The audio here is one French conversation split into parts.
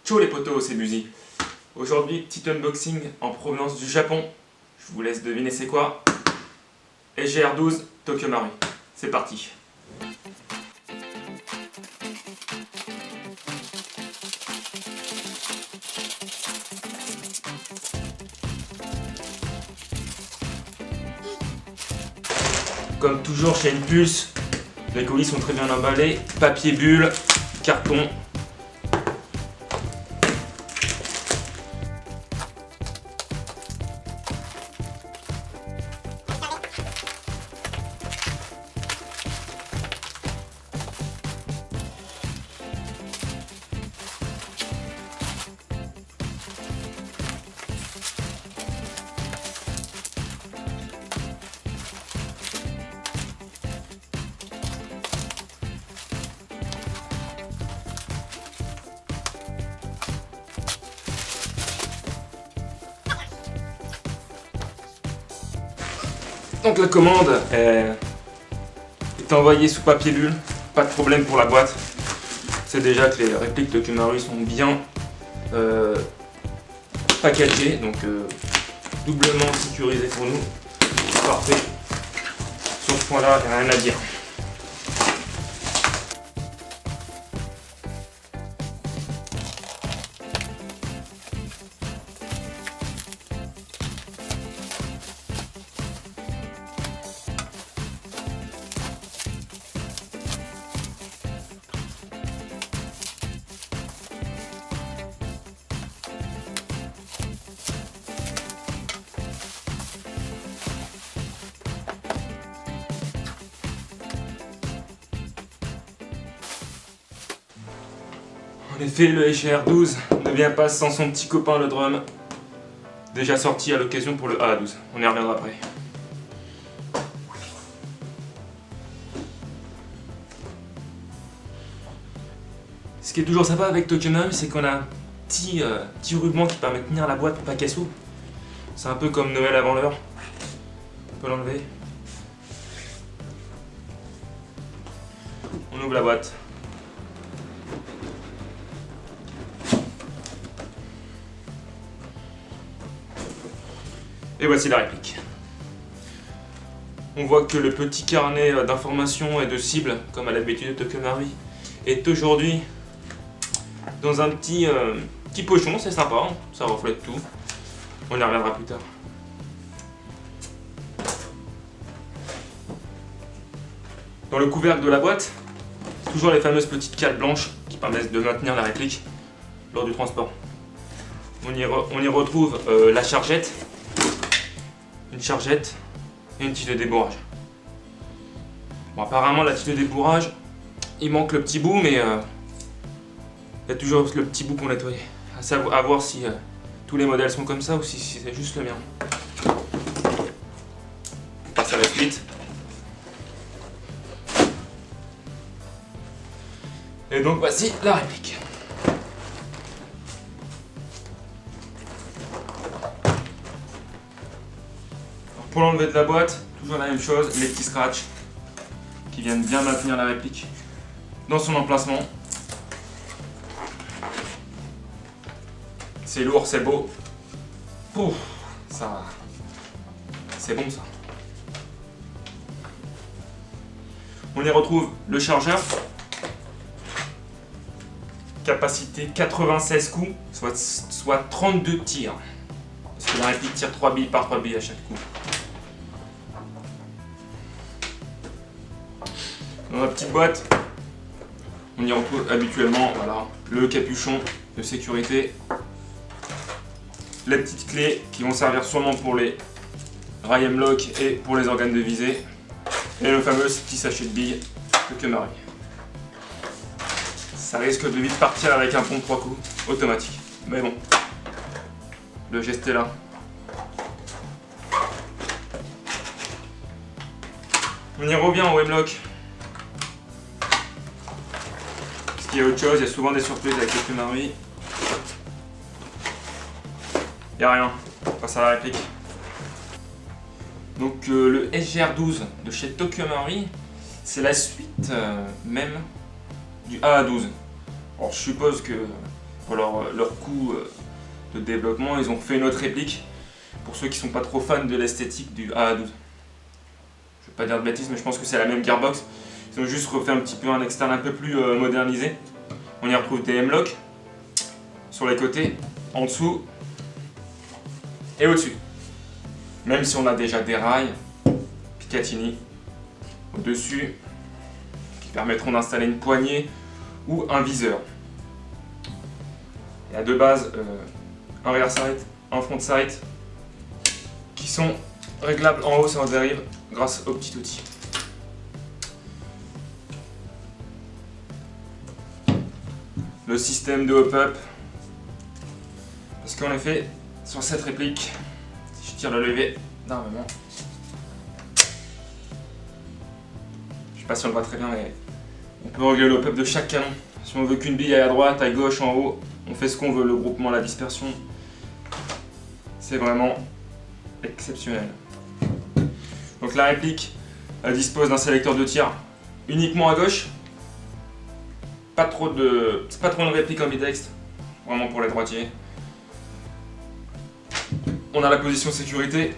Ciao les potos, c'est Buzy. Aujourd'hui, petit unboxing en provenance du Japon. Je vous laisse deviner c'est quoi. SGR12 Tokyo Marui. C'est parti. Comme toujours chez Impulse, les colis sont très bien emballés. Papier bulle, carton. Donc la commande est envoyée sous papier bulle, pas de problème pour la boîte. C'est déjà que les répliques de Tokyo Marui sont bien packagées, donc doublement sécurisées pour nous. Parfait. Sur ce point-là, il n'y a rien à dire. En effet, le SGR12 ne vient pas sans son petit copain le drum, déjà sorti à l'occasion pour le A12. On y reviendra après. Ce qui est toujours sympa avec Tokyo Marui, c'est qu'on a un petit ruban qui permet de tenir la boîte pour pas qu'elle s'ouvre. C'est un peu comme Noël avant l'heure. On peut l'enlever. On ouvre la boîte. Et voici la réplique. On voit que le petit carnet d'informations et de cibles, comme à l'habitude de Tokyo Marui, est aujourd'hui dans un petit pochon, c'est sympa, hein, ça reflète tout. On y reviendra plus tard. Dans le couvercle de la boîte, toujours les fameuses petites cales blanches qui permettent de maintenir la réplique lors du transport. On y retrouve la chargette, une chargette et une tige de débourrage. Bon, apparemment la tige de débourrage, il manque le petit bout, mais il y a toujours le petit bout pour nettoyer. À voir si tous les modèles sont comme ça ou si c'est juste le mien. On passe à la suite. Et donc voici la réplique. Pour l'enlever de la boîte, toujours la même chose, les petits scratchs qui viennent bien maintenir la réplique dans son emplacement. C'est lourd, c'est beau. Pouf, ça, c'est bon ça. On y retrouve le chargeur. Capacité 96 coups, soit 32 tirs. Parce que la réplique tire 3 billes par 3 billes à chaque coup. Dans la petite boîte, on y retrouve habituellement voilà, le capuchon de sécurité, les petites clés qui vont servir sûrement pour les rail lock et pour les organes de visée, et le fameux petit sachet de billes Tokyo Marui. Ça risque de vite partir avec un pont de 3 coups automatique, mais bon, le geste est là. On y revient au Weblock. Il y a autre chose, il y a souvent des surprises avec Tokyo Marui. Il n'y a rien, on passe à la réplique. Donc le SGR12 de chez Tokyo Marui, c'est la suite même du A12. Alors je suppose que pour leur coût de développement, ils ont fait une autre réplique. Pour ceux qui sont pas trop fans de l'esthétique du AA12. Je vais pas dire de bêtises, mais je pense que c'est la même gearbox. Ils ont juste refait un petit peu un externe un peu plus modernisé. On y retrouve des M-Lock sur les côtés, en dessous et au-dessus. Même si on a déjà des rails Picatinny au-dessus qui permettront d'installer une poignée ou un viseur. Il y a de base un rear sight, un front sight qui sont réglables en haut et en dérive grâce au petit outil. Le système de hop-up, parce qu'en effet, sur cette réplique, si je tire le levier d'armement, je sais pas si on le voit très bien, mais on peut régler le hop-up de chaque canon. Si on veut qu'une bille aille à droite, à gauche, en haut, on fait ce qu'on veut, le groupement, la dispersion, c'est vraiment exceptionnel. Donc la réplique dispose d'un sélecteur de tir uniquement à gauche. C'est pas trop une réplique ambidextre, vraiment pour les droitiers. On a la position sécurité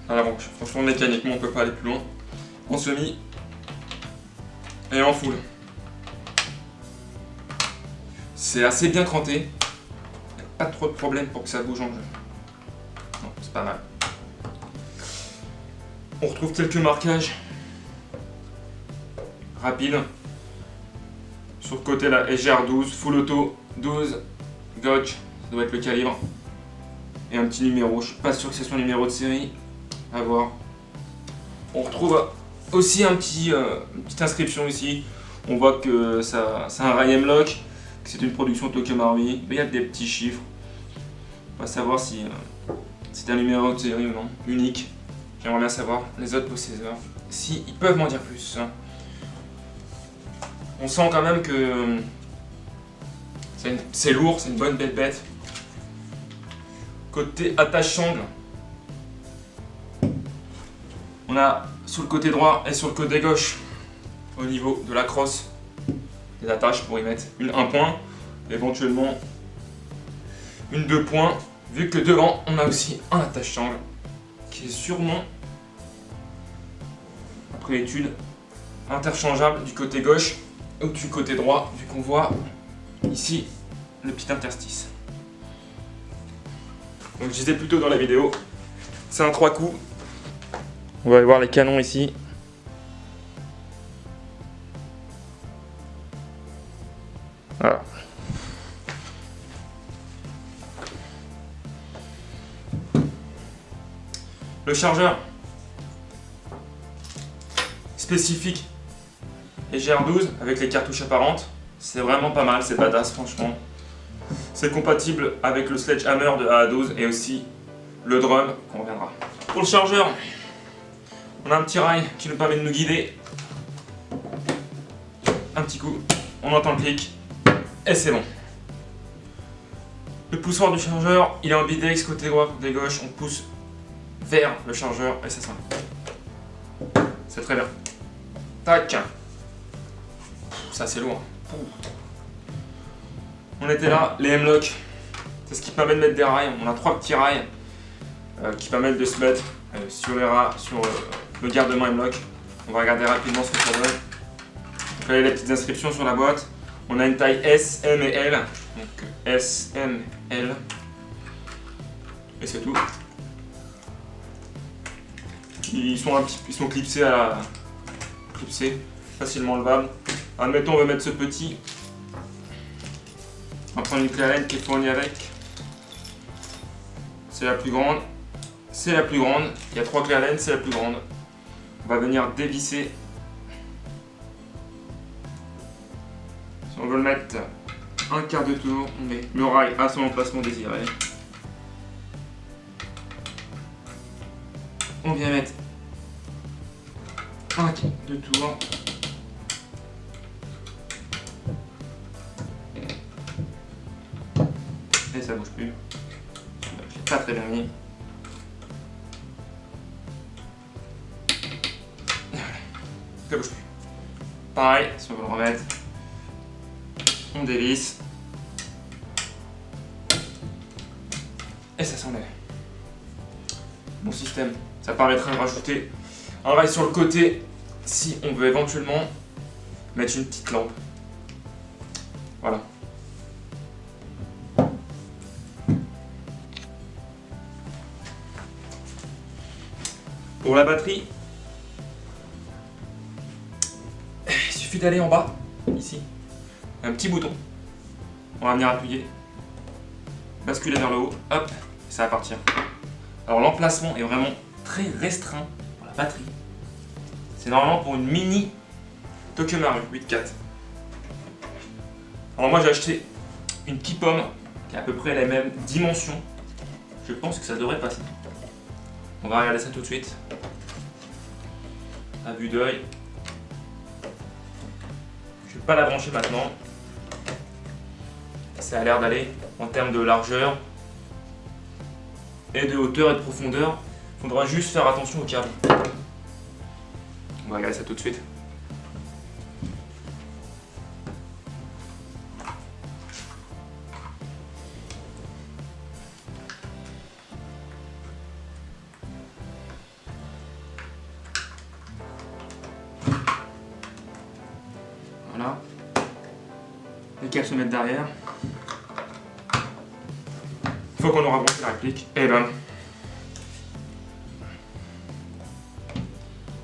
à l'avant. Franchement, mécaniquement, on peut pas aller plus loin. En semi et en full. C'est assez bien cranté. Il n'y a pas trop de problème pour que ça bouge en jeu. Non, c'est pas mal. On retrouve quelques marquages rapides. Sur le côté la SGR12, full auto 12 gauge, ça doit être le calibre. Et un petit numéro, je suis pas sûr que c'est son numéro de série, à voir. On retrouve aussi une petite inscription ici. On voit que c'est un rail M-Lock, que c'est une production Tokyo Marui. Il y a des petits chiffres. On va savoir si c'est un numéro de série ou non, unique. J'aimerais bien savoir les autres possesseurs, si ils peuvent m'en dire plus. On sent quand même que c'est lourd, c'est une bonne bête. Côté attache sangle, on a sur le côté droit et sur le côté gauche, au niveau de la crosse, des attaches pour y mettre un point, éventuellement une 2 points, vu que devant on a aussi un attache sangle qui est sûrement, après l'étude, interchangeable du côté gauche ou du côté droit, vu qu'on voit ici le petit interstice. Donc je disais plutôt dans la vidéo, c'est un 3 coups. On va aller voir les canons ici. Voilà. Le chargeur spécifique SGR12 avec les cartouches apparentes, c'est vraiment pas mal, c'est badass franchement. C'est compatible avec le Sledgehammer de AA12 et aussi le drum qu'on reviendra. Pour le chargeur, on a un petit rail qui nous permet de nous guider. Un petit coup, on entend le clic et c'est bon. Le poussoir du chargeur, il est ambidex côté droit, côté gauche, on pousse vers le chargeur et ça sonne. C'est très bien. Tac. Ça c'est lourd. On était là, les M-Lock, c'est ce qui permet de mettre des rails. On a 3 petits rails qui permettent de se mettre sur le gardement M-Lock. On va regarder rapidement ce que ça donne. Donc là, il y a les petites inscriptions sur la boîte. On a une taille S, M et L. Donc S, M, L. Et c'est tout. Ils sont clipsés facilement levables. Admettons, on va mettre ce petit. On va prendre une clé à laine qui est fournie avec. C'est la plus grande. C'est la plus grande. Il y a 3 clés à laine, c'est la plus grande. On va venir dévisser. Si on veut le mettre un quart de tour, on met le rail à son emplacement désiré. On vient mettre un quart de tour. Et ça bouge plus. J'ai pas très bien mis. Ça bouge plus. Pareil, si on veut le remettre, on dévisse. et ça s'enlève. Bon système, ça permettra de rajouter un rail sur le côté si on veut éventuellement mettre une petite lampe. Voilà. Pour la batterie, il suffit d'aller en bas, ici, un petit bouton. On va venir appuyer, basculer vers le haut, hop, et ça va partir. Alors l'emplacement est vraiment très restreint pour la batterie. C'est normalement pour une mini Tokumaru 8.4. Alors moi j'ai acheté une Keypomme qui a à peu près les mêmes dimensions. Je pense que ça devrait passer. On va regarder ça tout de suite. À vue d'œil. Je ne vais pas la brancher maintenant. Ça a l'air d'aller en termes de largeur et de hauteur et de profondeur. Il faudra juste faire attention au câble. On va regarder ça tout de suite. Voilà. Les câbles se mettent derrière. Une fois qu'on aura branché la réplique, et ben,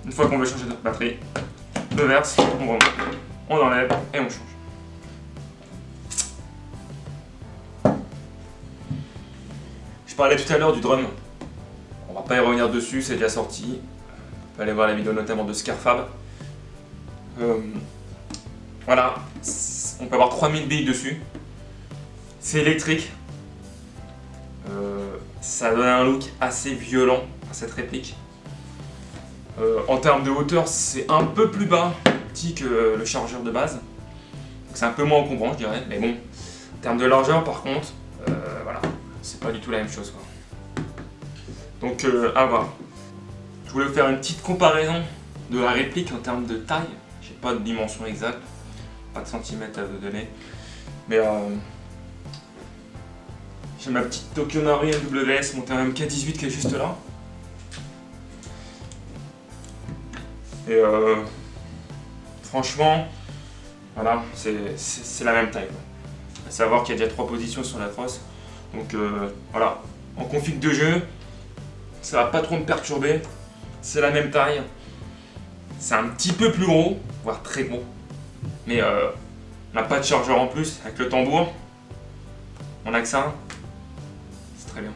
une fois qu'on veut changer notre batterie, on verse, on remonte, on enlève et on change. Je parlais tout à l'heure du drum. On va pas y revenir dessus, c'est déjà sorti. On peut aller voir la vidéo notamment de Scarfab. Voilà, on peut avoir 3000 billes dessus. C'est électrique. Ça donne un look assez violent à cette réplique. En termes de hauteur, c'est un peu plus bas petit que le chargeur de base. C'est un peu moins encombrant, je dirais. Mais bon, en termes de largeur, par contre, voilà, c'est pas du tout la même chose, quoi. Donc, à voir. Je voulais vous faire une petite comparaison de la réplique en termes de taille. J'ai pas de dimension exacte, pas de centimètres à vous donner. Mais j'ai ma petite Tokumaru MWS montée en MK18 qui est juste là. Et franchement, voilà, c'est la même taille, quoi. À savoir qu'il y a déjà 3 positions sur la trosse. Donc voilà, en config de jeu, ça va pas trop me perturber. C'est la même taille. C'est un petit peu plus gros, voire très gros. Mais on n'a pas de chargeur en plus avec le tambour. On a que ça. C'est très bien.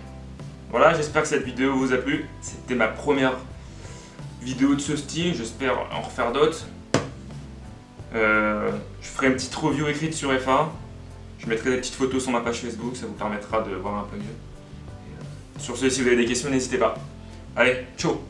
Voilà, j'espère que cette vidéo vous a plu. C'était ma première vidéo de ce style. J'espère en refaire d'autres. Je ferai une petite review écrite sur FA. Je mettrai des petites photos sur ma page Facebook. Ça vous permettra de voir un peu mieux. Et sur ce, si vous avez des questions, n'hésitez pas. Allez, ciao!